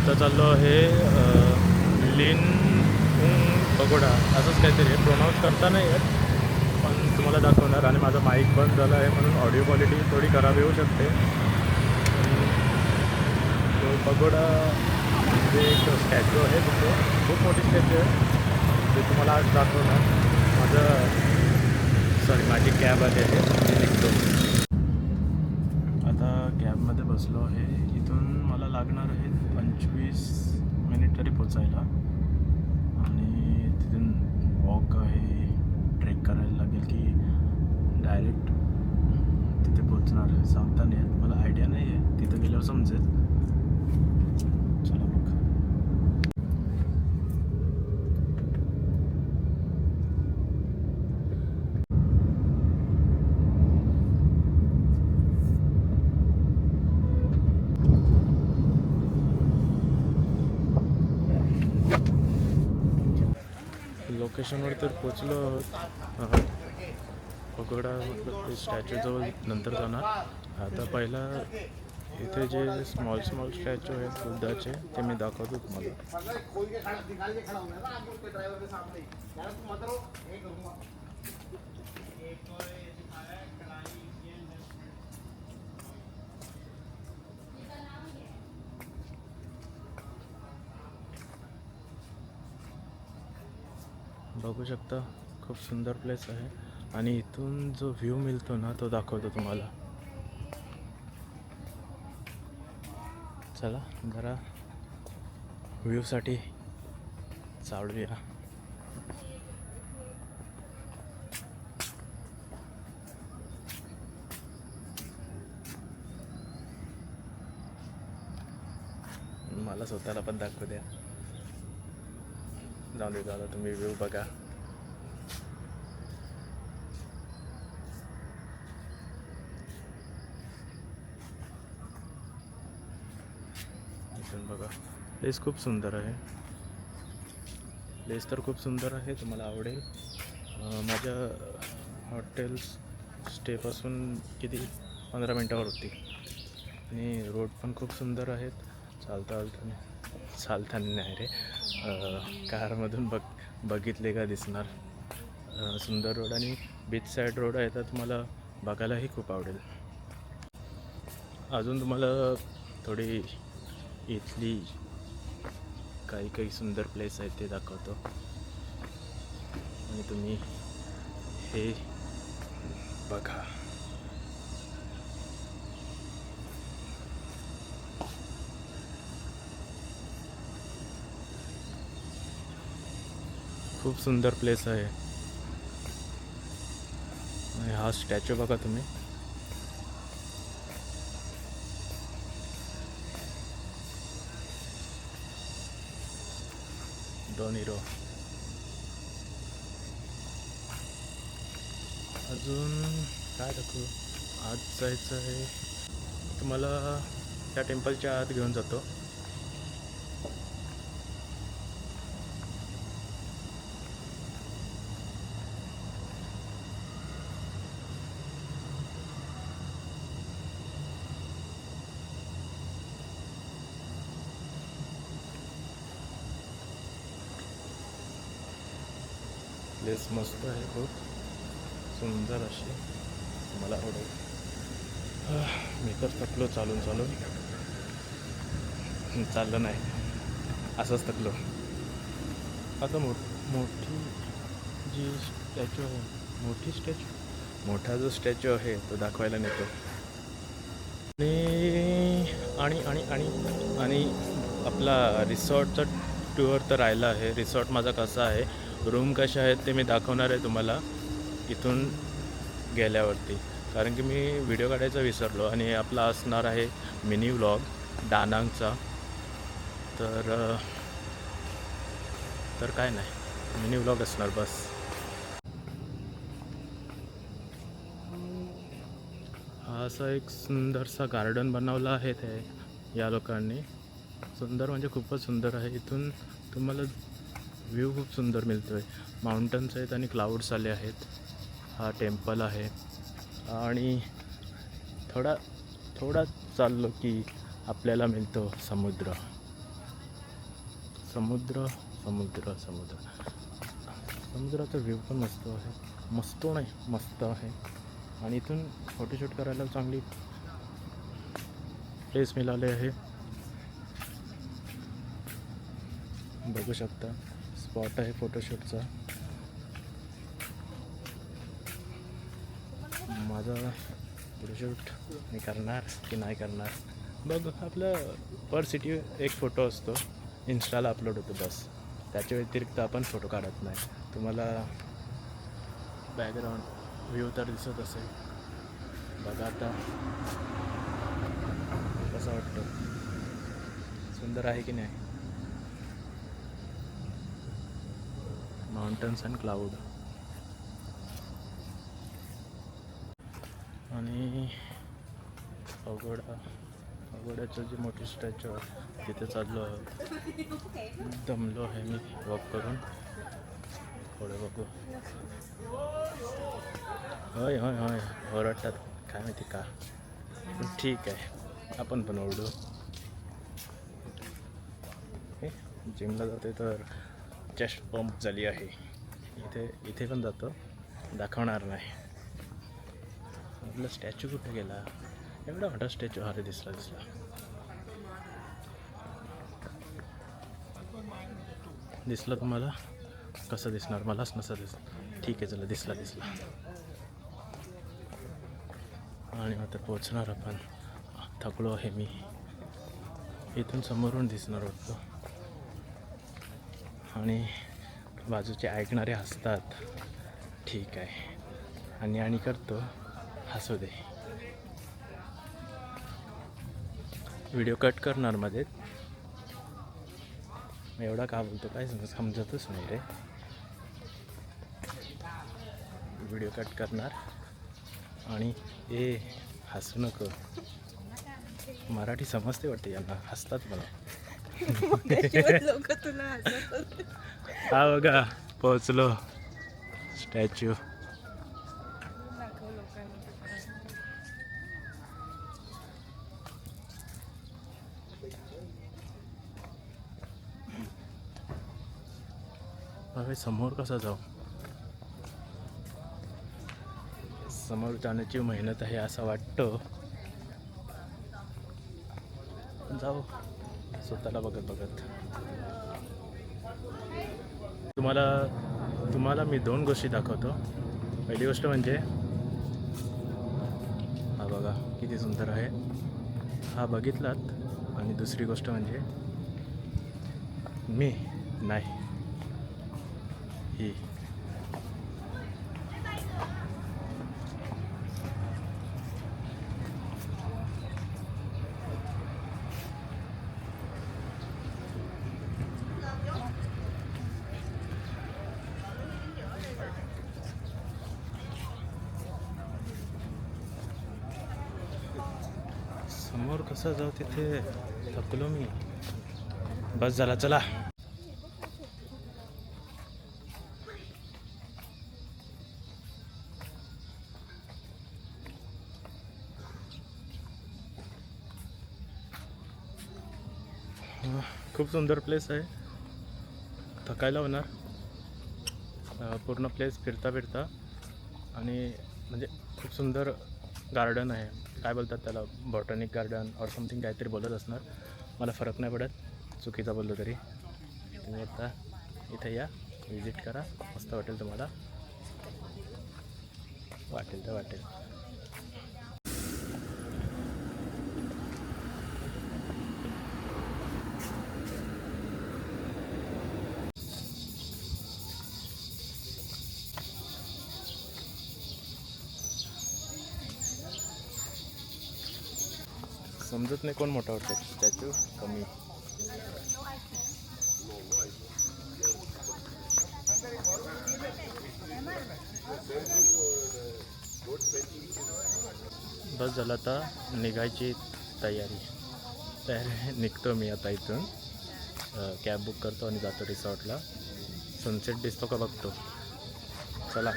आता चाललो आहे लिन पगोडा असंच काहीतरी आहे, प्रोनाऊन्स करता नाही येत पण तुम्हाला दाखवणार. आणि माझा माईक बंद झाला आहे म्हणून ऑडिओ क्वालिटी थोडी खराब येऊ शकते. तो पगोडा म्हणजे एक स्टॅच्यू आहे, तिथे खूप मोठी स्टॅच्यू आहे, ते तुम्हाला आज दाखवणार. माझी कॅब आली आहे, मी निघतो. आता कॅबमध्ये बसलो आहे. इथून मला लागणार आहे 25 मिनिट तरी पोचायला. आणि तिथून वॉक आहे, ट्रेक करायला लागेल की डायरेक्ट तिथे पोचणार सांगता नाही येत, मला आयडिया नाही आहे, तिथं गेल्यावर समजेल. चला मग. लोकेशनवर तर पोचलो आहोत. पगोडा ते स्टॅच्यूजवळ नंतर जाणार. आता पहिला इथे जे स्मॉल स्टॅच्यू आहेत बुद्धाचे ते मी दाखवतो तुम्हाला. बघू शकता, खूप सुंदर प्लेस आहे. आणि इथून जो व्ह्यू मिळतो ना तो दाखवतो तुम्हाला. चला जरा व्ह्यूसाठी चालूया. मला स्वतःला पण दाखवू द्या. जाऊ दे दादा, तुम्ही व्ह्यू बघा. इथून बघा, प्लेस खूप सुंदर आहे. प्लेस तर खूप सुंदर आहे, तुम्हाला आवडेल. माझ्या हॉटेल स्टेपासून किती 15 मिनटावर होती. आणि रोड पण खूप सुंदर आहेत. चालताना नाही रे, कारमधून बघितले का दिसणार. सुंदर रोड आणि बीच साईड रोड आहे, तर तुम्हाला बघायलाही खूप आवडेल. अजून तुम्हाला थोडी इथली काही सुंदर प्लेस आहेत ते दाखवतो. आणि तुम्ही हे बघा. खूप सुंदर प्लेस आहे. आणि हा स्टॅच्यू बघा तुम्ही. Don hero. अजून काय दाखवू. आत जायचं आहे, तुम्हाला त्या टेम्पलच्या आत घेऊन जातो. प्लेस मस्त आहे, खूप सुंदर अशी, मला आवडेल. मी तर थकलो चालून चाललं नाही, असंच थकलो. आता मोठी जी स्टॅच्यू आहे, मोठा जो स्टॅच्यू आहे तो दाखवायला नेतो. आणि आणि आणि आणि आपला रिसॉर्टचा टूर तर राहिला आहे. रिसॉर्ट माझा कसा आहे, रूम कशा आहेत ते मी दाखवणार आहे तुम्हाला इथून गेल्यावरती. कारण की मी व्हिडिओ काढायचा विसरलो. आणि आपला असणार आहे मिनी व्लॉग दानांगचा. तर काय नाही, मिनी व्लॉग असणार बस. हा असा एक सुंदरसा गार्डन बनवला आहे ते या लोकांनी. सुंदर म्हणजे खूपच सुंदर आहे. इथून तुम्हाला व्ह्यू खूप सुंदर मिळतो आहे. माउंटन्स आहेत आणि क्लाउड्स आले आहेत. हा टेम्पल आहे. आणि थोडा चाललो की आपल्याला मिळतो समुद्र. समुद्र समुद्र समुद्र समुद्राचा व्ह्यू पण मस्त आहे. मस्त नाही मस्त आहे. आणि इथून फोटोशूट करायला चांगली प्लेस मिळाले आहे. बघू शकता स्पॉट आहे फोटोशूटचा. माझा फोटोशूट मी करणार की नाही करणार बघ. आपलं पर सिटी एक फोटो असतो, इन्स्टाला अपलोड होतो बस. त्याच्या व्यतिरिक्त आपण फोटो काढत नाही. तुम्हाला बॅकग्राऊंड व्ह्यू तर दिसत असेल. बघा आता कसं वाटतं, सुंदर आहे की नाही. Mountains and cloud. आणि अवघडाचं जी मोठी स्टॅच्यू आहे तिथे चाललो आहे. दमलो आहे मी वॉक करून. थोडं बघू. होय होय होय ओरडतात काय माहिती का. पण ठीक आहे आपण पण ओरडू. जिमला जाते तर चेस्ट पंप झाली आहे. इथे पण जातो, दाखवणार नाही. आपला स्टॅच्यू कुठे गेला. एवढा मोठा स्टॅच्यू. अरे दिसला. दिसला तुम्हाला. कसं दिसणार, मलाच नसं दिसलं. ठीक आहे चला, दिसला. आणि आता पोचणार आपण. थकलो आहे मी. इथून समोरून दिसणार होतं आणि बाजूचे ऐकणारे हसतात. ठीक आहे आणि करतो, हसू दे. व्हिडिओ कट करणार मध्ये. एवढा का बोलतो काय समजतच नाही रे. व्हिडिओ कट करणार आणि हसू नको. मराठी समजते वाटते यांना, हसतात मला. हा बघा पोचलो स्टॅच्यू. अरे समोर कसा जाऊ. समोर जाण्याची मेहनत आहे असं वाटतं. जाऊ स्वतःला बघत. तुम्हाला मी 2 गोष्टी दाखवतो. पहिली गोष्ट म्हणजे हा बघा किती सुंदर आहे. हा बघितलात. आणि दुसरी गोष्ट म्हणजे मी नाही ही. समोर कसं जाऊ तिथे. थकलो मी. बस झाला चला. खूप सुंदर प्लेस आहे. थकायला होणार. पूर्ण प्लेस फिरता आणि म्हणजे खूप सुंदर गार्डन आहे. काय बोलतात त्याला, बॉटॅनिक गार्डन और समथिंग काहीतरी बोलत असणार. मला फरक नाही पडत चुकीचा बोललो तरी. तुम्ही आता इथे या, विजिट करा. मस्त वाटेल तुम्हाला. वाटेल. समजत नाही कोण मोठा वाटतो, स्टॅच्यू कमी. बस झालं आता निघायची तयारी निघतो मी आता इथून. कॅब बुक करतो आणि जातो रिसॉर्टला. सनसेट दिसतो का बघतो. चला.